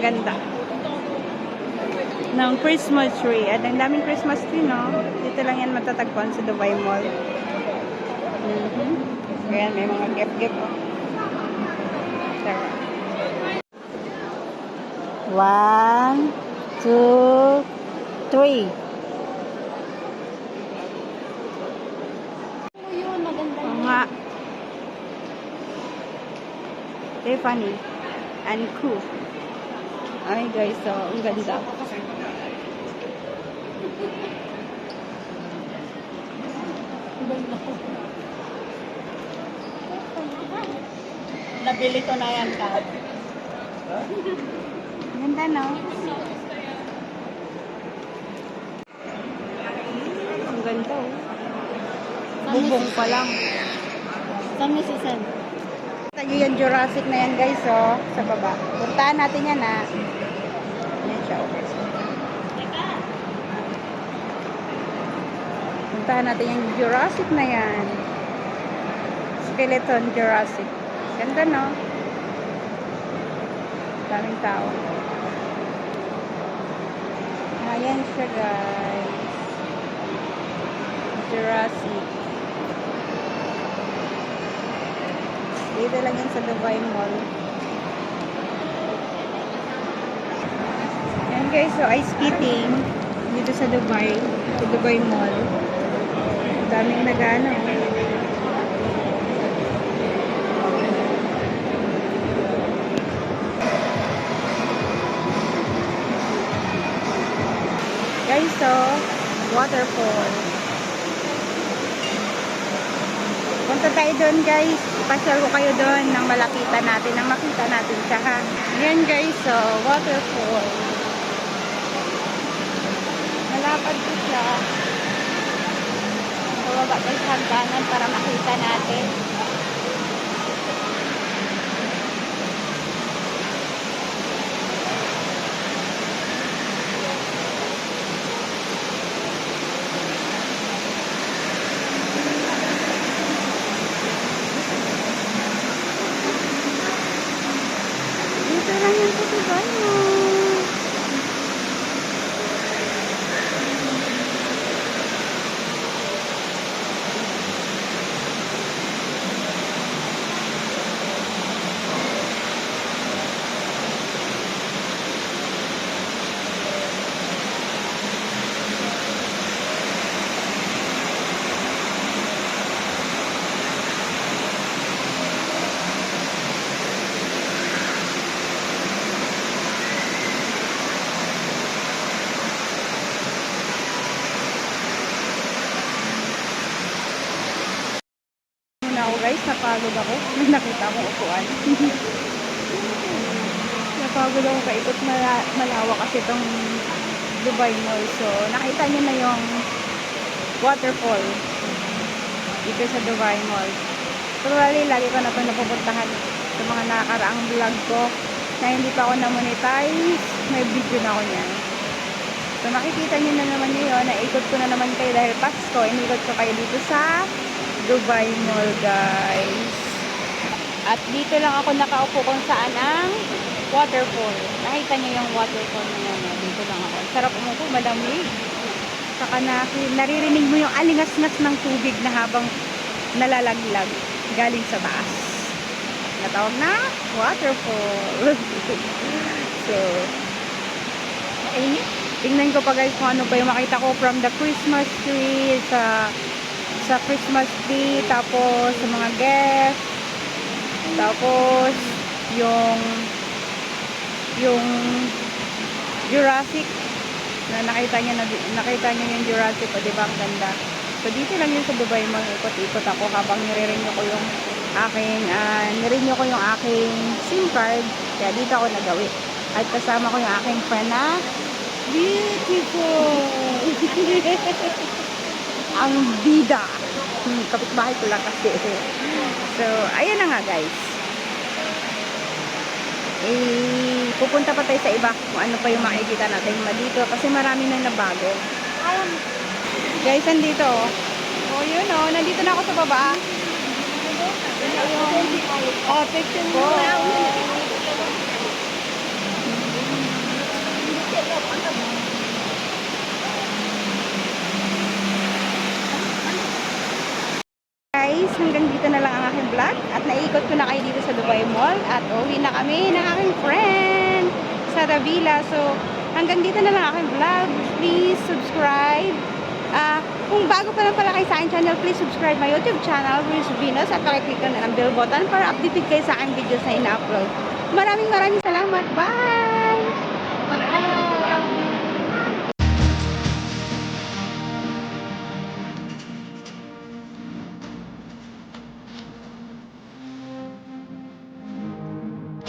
ganda ng Christmas tree. At ang daming Christmas tree, no? Dito lang yan matatagpuan sa Dubai Mall. Ayan, may mga gift-gift. Tara. 1, 2, 3. Yun, maganda Oo yun. nga. Tiffany and Co. Ay guys, so ang ganda. Nabili ko na yan ka. Ganda, no? Ang ganda, oh. Bubong pa lang. Saan ni Susan? Kita nyo yung Jurassic na yan, guys, oh. Sa baba. Puntahan natin yan, ha. Yan siya, oh. Puntahan natin yung Jurassic na yan. Skeleton Jurassic. Ganda, no? Daming tao. Ayan siya, guys. Jurassic. Dito lang yan sa Dubai Mall. Ayan, guys. So, ice skating. Dito sa Dubai. Sa Dubai Mall. Daming nagano. Guys, so, waterfall. Punta tayo doon, guys. Ipasyal ko kayo doon nang malapitan natin, nang makita natin siya, ha. Ayan, guys, so, waterfall. Malapad ko siya. Baba tayo sa hagdanan para makita natin. Dito lang yung kutiban mo. Ako guys, napagod ako. May nakita akong upuan. Napagod ako kaikot malawak kasi itong Dubai Mall. So, nakita niyo na yung waterfall dito sa Dubai Mall. Probably, lagi ko na ito napupuntahan sa mga nakakaraang vlog ko na hindi pa ako na-monetize. May video na ako niyan. So, makikita niyo na naman ngayon. Naikot ko na naman kayo dahil Pasko. Inikot ko kayo dito sa Dubai Mall, guys. At dito lang ako nakaupo kung saan ang waterfall. Nakita niyo yung waterfall na yan. Dito lang ako. Sarap umupo, malamig. Saka naririnig mo yung alingas-ngas ng tubig na habang nalalaglag galing sa taas. Natawag na waterfall. So, tingnan ko pa guys kung ano pa yung makita ko from the Christmas tree sa Christmas tree, tapos sa mga guests, tapos yung Jurassic na nakita niyo yung Jurassic, o diba ang ganda. So dito lang yun sa Dubai Mall, ikot-ikot ako habang nirenew ko yung aking SIM card, kaya dito ako nagawi. At kasama ko yung aking friend na beautiful. Ang bida. Kapitbahay ko lang kasi. So, ayun na nga guys. Pupunta pa tayo sa iba kung ano pa yung makikita natin dito kasi marami nang nabago. Guys, nandito. Oh, yun oh. Nandito na ako sa baba. Oh, picture mo. hanggang dito na lang ang aking vlog. At naikot ko na kayo dito sa Dubai Mall. At uwi na kami ng aking friend sa Davila. So, hanggang dito na lang aking vlog. Please subscribe. Kung bago pa lang pala kayo sa aking channel, please subscribe my YouTube channel, Ruiz Venus, at pakiclick na ng bell button para updated kayo sa aking videos na ina-upload. Maraming salamat. Bye!